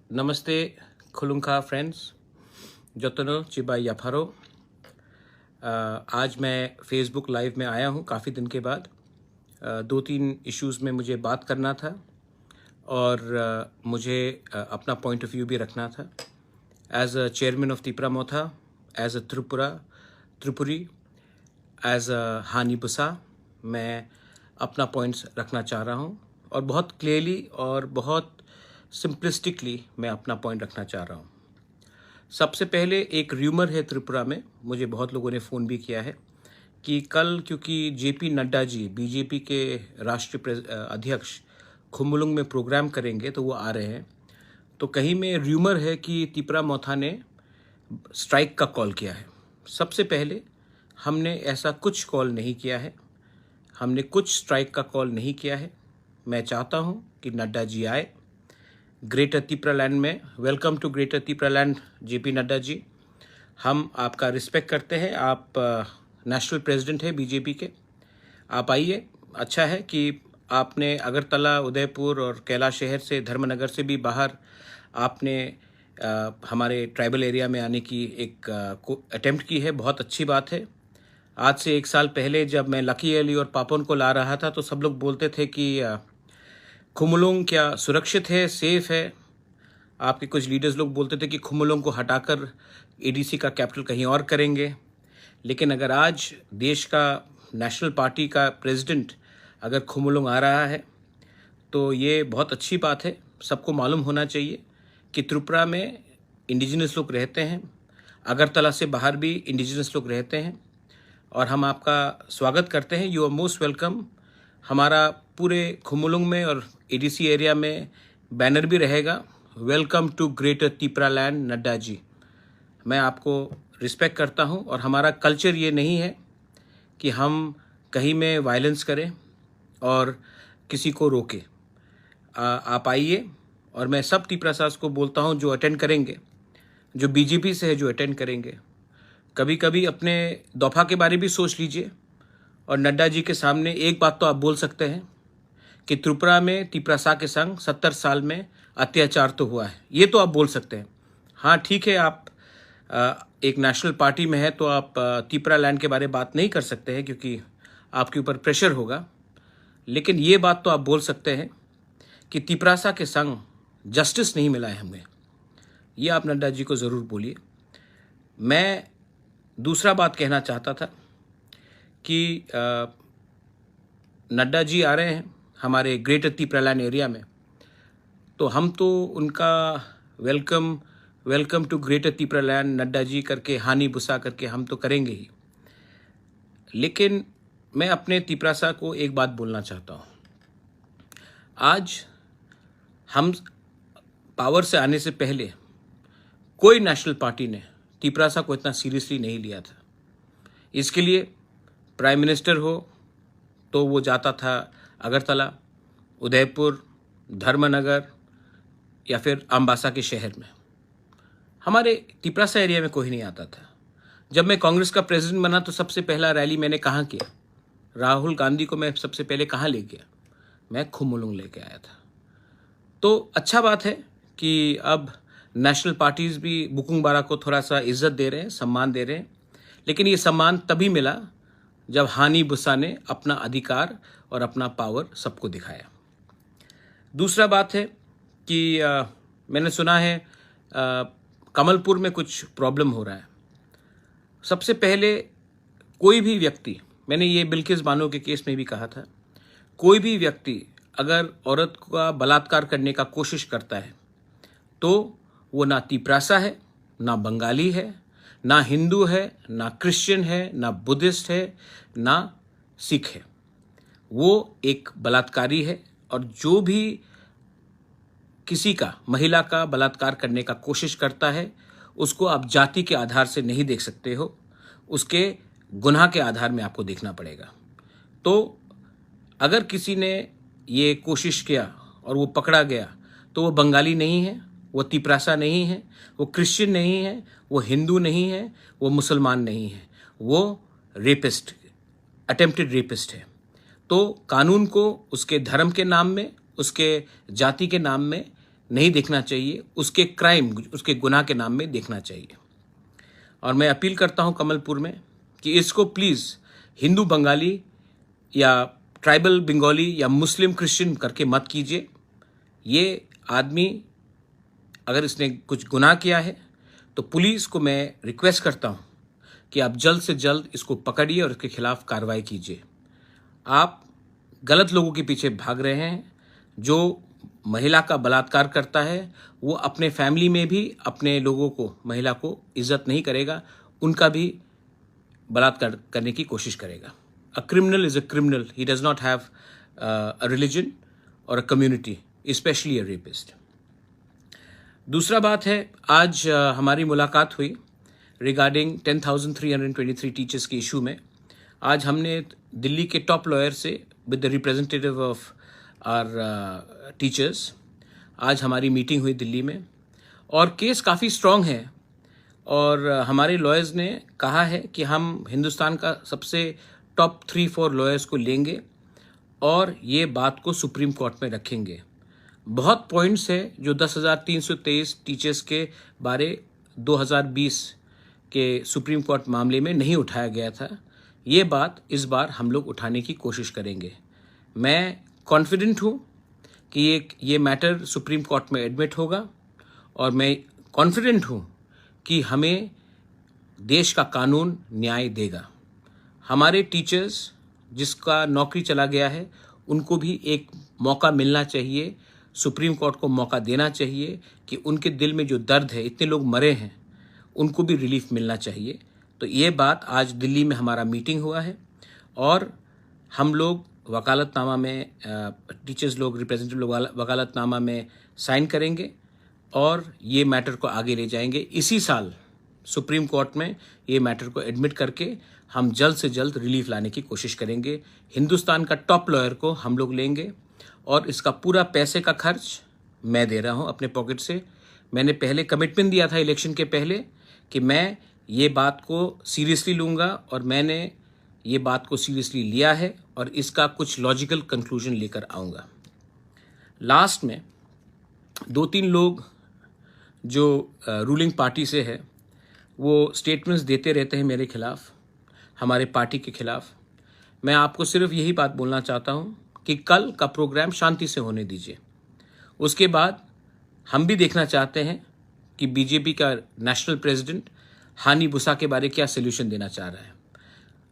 नमस्ते खुलुंखा friends जतनो Chiba याफारो। आज मैं फेसबुक लाइव में आया हूँ काफ़ी दिन के बाद। दो तीन इश्यूज़ में मुझे बात करना था और मुझे अपना पॉइंट ऑफ व्यू भी रखना था। As a chairman of Tipra Motha, as a Tripuri, as a Hani Busa, मैं अपना पॉइंट्स रखना चाह रहा हूँ और बहुत क्लियरली और बहुत सिंपलिस्टिकली मैं अपना पॉइंट रखना चाह रहा हूँ। सबसे पहले एक र्यूमर है त्रिपुरा में, मुझे बहुत लोगों ने फ़ोन भी किया है कि कल क्योंकि जेपी नड्डा जी बीजेपी के राष्ट्रीय अध्यक्ष खुम्बुलुंग में प्रोग्राम करेंगे तो वो आ रहे हैं, तो कहीं में र्यूमर है कि तिपरा मोथा ने स्ट्राइक का कॉल किया है। सबसे पहले हमने ऐसा कुछ कॉल नहीं किया है, हमने कुछ स्ट्राइक का कॉल नहीं किया है। मैं चाहता हूँ कि नड्डा जी आए ग्रेटर तिपरा लैंड में। Welcome to greater Tipra land JP Nadda ji. हम आपका रिस्पेक्ट करते हैं, आप नेशनल प्रेसिडेंट हैं बीजेपी के, आप आइए। अच्छा है कि आपने अगरतला, उदयपुर और कैलाश शहर से, धर्मनगर से भी बाहर आपने हमारे ट्राइबल एरिया में आने की एक अटेम्प्ट की है, बहुत अच्छी बात है। आज से एक साल पहले जब मैं लकी अली और पापन को ला रहा था तो सब लोग बोलते थे कि खुम्बुलुंग क्या सुरक्षित है, सेफ है। आपके कुछ लीडर्स लोग बोलते थे कि खुम्बुलुंग को हटाकर एडीसी का कैपिटल कहीं और करेंगे। लेकिन अगर आज देश का नेशनल पार्टी का प्रेसिडेंट अगर खुम्बुलुंग आ रहा है तो ये बहुत अच्छी बात है। सबको मालूम होना चाहिए कि त्रिपुरा में इंडिजिनस लोग रहते हैं, अगरतला से बाहर भी इंडिजिनस लोग रहते हैं और हम आपका स्वागत करते हैं। You are most welcome. हमारा पूरे खुम्बुलुंग में और एडीसी एरिया में बैनर भी रहेगा, welcome to greater Tipra land Nadda ji. मैं आपको रिस्पेक्ट करता हूं और हमारा कल्चर ये नहीं है कि हम कहीं में वायलेंस करें और किसी को रोके। आप आइए और मैं सब तिपरा सास को बोलता हूं जो अटेंड करेंगे, जो बीजेपी से है जो अटेंड करेंगे, कभी कभी अपने दफा के बारे भी सोच लीजिए और नड्डा जी के सामने एक बात तो आप बोल सकते हैं कि त्रिपुरा में तिपरा सा के संग 70 साल में अत्याचार तो हुआ है, ये तो आप बोल सकते हैं। हाँ ठीक है, आप एक नेशनल पार्टी में है तो आप तिपरा लैंड के बारे में बात नहीं कर सकते हैं क्योंकि आपके ऊपर प्रेशर होगा, लेकिन ये बात तो आप बोल सकते हैं कि तिपरासा के संग जस्टिस नहीं मिला है हमें। ये आप नड्डा जी को ज़रूर बोलिए। मैं दूसरा बात कहना चाहता था कि नड्डा जी आ रहे हैं हमारे ग्रेटर तिपरा लैंड एरिया में, तो हम तो उनका welcome to greater Tipra land Nadda ji करके, हानी बुसा करके हम तो करेंगे ही। लेकिन मैं अपने तिपरासा को एक बात बोलना चाहता हूँ। आज हम पावर से आने से पहले कोई नेशनल पार्टी ने तिपरासा को इतना सीरियसली नहीं लिया था। इसके लिए प्राइम मिनिस्टर हो तो वो जाता था अगरतला, उदयपुर, धर्मनगर या फिर अम्बासा के शहर में। हमारे तिपरासा एरिया में कोई नहीं आता था। जब मैं कांग्रेस का प्रेसिडेंट बना तो सबसे पहला रैली मैंने कहाँ किया? राहुल गांधी को मैं सबसे पहले कहाँ ले गया? मैं खुम्बुलुंग लेके आया था। तो अच्छा बात है कि अब नेशनल पार्टीज भी बुकुंग बारा को थोड़ा सा इज्जत दे रहे हैं, सम्मान दे रहे हैं, लेकिन ये सम्मान तभी मिला जब हानी बुसा ने अपना अधिकार और अपना पावर सबको दिखाया। दूसरा बात है कि मैंने सुना है कमलपुर में कुछ प्रॉब्लम हो रहा है। सबसे पहले कोई भी व्यक्ति, मैंने ये बिल्किस बानो के केस में भी कहा था, कोई भी व्यक्ति अगर औरत का बलात्कार करने का कोशिश करता है तो वो ना तिपरासा है, ना बंगाली है, ना हिंदू है, ना क्रिश्चियन है, ना बुद्धिस्ट है, ना सिख है। वो एक बलात्कारी है और जो भी किसी का, महिला का बलात्कार करने का कोशिश करता है उसको आप जाति के आधार से नहीं देख सकते हो, उसके गुनाह के आधार में आपको देखना पड़ेगा। तो अगर किसी ने ये कोशिश किया और वो पकड़ा गया तो वो बंगाली नहीं है, वो तिपरासा नहीं है, वो क्रिश्चियन नहीं है, वो हिंदू नहीं है, वो मुसलमान नहीं है, वो रेपिस्ट, अटेम्प्टेड रेपिस्ट है। तो कानून को उसके धर्म के नाम में, उसके जाति के नाम में नहीं देखना चाहिए, उसके क्राइम, उसके गुनाह के नाम में देखना चाहिए। और मैं अपील करता हूं कमलपुर में कि इसको प्लीज़ हिंदू बंगाली या ट्राइबल बंगाली या मुस्लिम क्रिश्चियन करके मत कीजिए। ये आदमी अगर इसने कुछ गुनाह किया है तो पुलिस को मैं रिक्वेस्ट करता हूं कि आप जल्द से जल्द इसको पकड़िए और इसके खिलाफ कार्रवाई कीजिए। आप गलत लोगों के पीछे भाग रहे हैं। जो महिला का बलात्कार करता है वो अपने फैमिली में भी अपने लोगों को, महिला को इज्जत नहीं करेगा, उनका भी बलात्कार करने की कोशिश करेगा। A criminal is a criminal, he does not have a religion और a community, specially a rapist. दूसरा बात है, आज हमारी मुलाकात हुई रिगार्डिंग 10,323 टीचर्स के इशू में। आज हमने दिल्ली के टॉप लॉयर से with the representative of our teachers आज हमारी मीटिंग हुई दिल्ली में, और केस काफ़ी स्ट्रॉन्ग है। और हमारे लॉयर्स ने कहा है कि हम हिंदुस्तान का सबसे टॉप 3-4 लॉयर्स को लेंगे और ये बात को सुप्रीम कोर्ट में रखेंगे। बहुत पॉइंट्स है जो 10,323 टीचर्स के बारे 2020 के सुप्रीम कोर्ट मामले में नहीं उठाया गया था। ये बात इस बार हम लोग उठाने की कोशिश करेंगे। मैं कॉन्फिडेंट हूँ कि ये मैटर सुप्रीम कोर्ट में एडमिट होगा, और मैं कॉन्फिडेंट हूँ कि हमें देश का कानून न्याय देगा। हमारे टीचर्स जिसका नौकरी चला गया है उनको भी एक मौका मिलना चाहिए, सुप्रीम कोर्ट को मौका देना चाहिए कि उनके दिल में जो दर्द है, इतने लोग मरे हैं, उनको भी रिलीफ मिलना चाहिए। तो ये बात आज दिल्ली में हमारा मीटिंग हुआ है, और हम लोग वकालतनामा में, टीचर्स लोग, रिप्रेजेंटेटिव लोग वकालतनामा में साइन करेंगे और ये मैटर को आगे ले जाएंगे। इसी साल सुप्रीम कोर्ट में ये मैटर को एडमिट करके हम जल्द से जल्द रिलीफ लाने की कोशिश करेंगे। हिंदुस्तान का टॉप लॉयर को हम लोग लेंगे, और इसका पूरा पैसे का खर्च मैं दे रहा हूं अपने पॉकेट से। मैंने पहले कमिटमेंट दिया था इलेक्शन के पहले कि मैं ये बात को सीरियसली लूँगा, और मैंने ये बात को सीरियसली लिया है और इसका कुछ लॉजिकल कंक्लूजन लेकर आऊँगा। लास्ट में 2-3 लोग जो रूलिंग पार्टी से है वो स्टेटमेंट्स देते रहते हैं मेरे खिलाफ, हमारे पार्टी के खिलाफ। मैं आपको सिर्फ यही बात बोलना चाहता हूँ कि कल का प्रोग्राम शांति से होने दीजिए। उसके बाद हम भी देखना चाहते हैं कि बीजेपी का नेशनल प्रेसिडेंट हानि बुसा के बारे क्या सोल्यूशन देना चाह रहा है।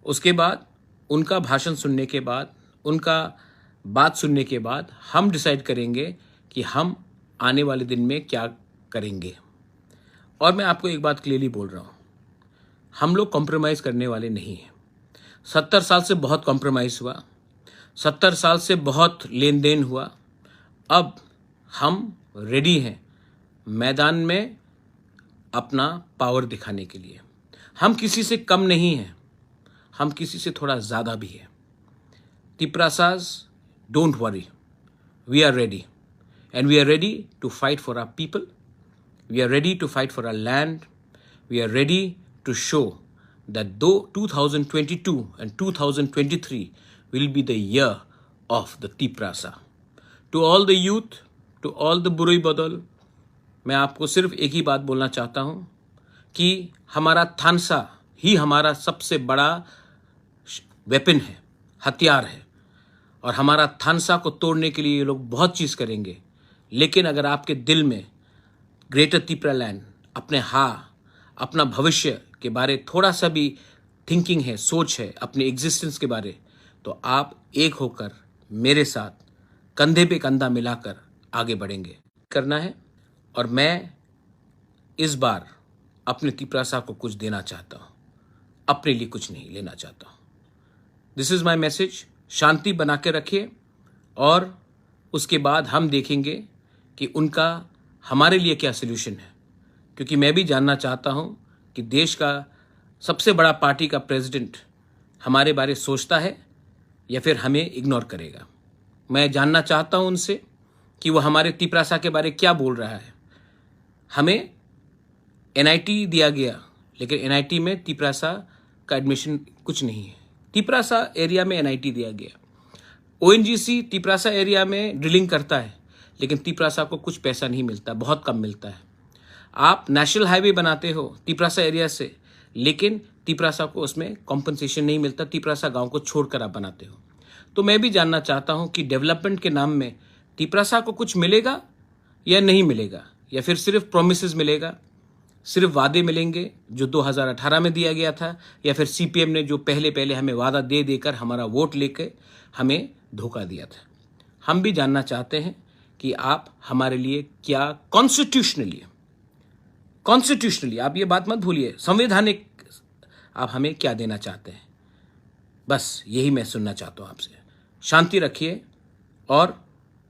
उसके बाद उनका भाषण सुनने के बाद, उनका बात सुनने के बाद हम डिसाइड करेंगे कि हम आने वाले दिन में क्या करेंगे। और मैं आपको एक बात क्लियरली बोल रहा हूँ, हम लोग कॉम्प्रोमाइज़ करने वाले नहीं हैं। 70 साल से बहुत कॉम्प्रोमाइज़ हुआ, 70 साल से बहुत लेन देन हुआ। अब हम रेडी हैं मैदान में अपना पावर दिखाने के लिए। हम किसी से कम नहीं हैं, हम किसी से थोड़ा ज़्यादा भी हैं। Tiprasas, don't worry, we are ready, and we are ready to fight for our people, we are ready to fight for our land, we are ready to show that though 2022 and 2023 will be the year of the Tiprasa. To all the youth, to all the बुरी बदल, मैं आपको सिर्फ एक ही बात बोलना चाहता हूँ कि हमारा थानसा ही हमारा सबसे बड़ा वेपन है, हथियार है, और हमारा थानसा को तोड़ने के लिए ये लोग बहुत चीज़ करेंगे। लेकिन अगर आपके दिल में ग्रेटर तिपरा लैंड, अपना भविष्य के बारे थोड़ा सा भी थिंकिंग है, सोच है अपने एग्जिस्टेंस के बारे, तो आप एक होकर मेरे साथ कंधे पे कंधा मिलाकर आगे बढ़ेंगे करना है। और मैं इस बार अपने तिपरासा को कुछ देना चाहता हूँ, अपने लिए कुछ नहीं लेना चाहता हूँ। This is my message. शांति बना के रखिए, और उसके बाद हम देखेंगे कि उनका हमारे लिए क्या सोल्यूशन है। क्योंकि मैं भी जानना चाहता हूँ कि देश का सबसे बड़ा पार्टी का प्रेसिडेंट हमारे बारे सोचता है या फिर हमें इग्नोर करेगा। मैं जानना चाहता हूं उनसे कि वो हमारे तिपरासा के बारे क्या बोल रहा है। हमें एनआईटी दिया गया, लेकिन एनआईटी में तिपरासा का एडमिशन कुछ नहीं है। तिपरासा एरिया में एनआईटी दिया गया, ओएनजीसी तिपरासा एरिया में ड्रिलिंग करता है, लेकिन तिपरासा को कुछ पैसा नहीं मिलता, बहुत कम मिलता है। आप नेशनल हाईवे बनाते हो तिपरासा एरिया से, लेकिन तिपरासा को उसमें कॉम्पनसेशन नहीं मिलता, तिपरासा गांव को छोड़कर आप बनाते हो। तो मैं भी जानना चाहता हूं कि डेवलपमेंट के नाम में तिपरासा को कुछ मिलेगा या नहीं मिलेगा, या फिर सिर्फ प्रोमिसेस मिलेगा, सिर्फ वादे मिलेंगे जो 2018 में दिया गया था, या फिर सीपीएम ने जो पहले हमें वादा दे देकर हमारा वोट लेकर हमें धोखा दिया था। हम भी जानना चाहते हैं कि आप हमारे लिए क्या कॉन्स्टिट्यूशनली आप ये बात मत भूलिए, संवैधानिक आप हमें क्या देना चाहते हैं। बस यही मैं सुनना चाहता हूं आपसे। शांति रखिए और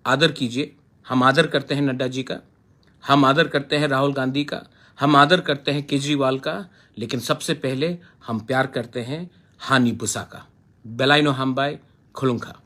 आदर कीजिए। हम आदर करते हैं नड्डा जी का, हम आदर करते हैं राहुल गांधी का, हम आदर करते हैं केजरीवाल का, लेकिन सबसे पहले हम प्यार करते हैं हानी बुसा का। बेलाइनो हमबाई खुलुंखा।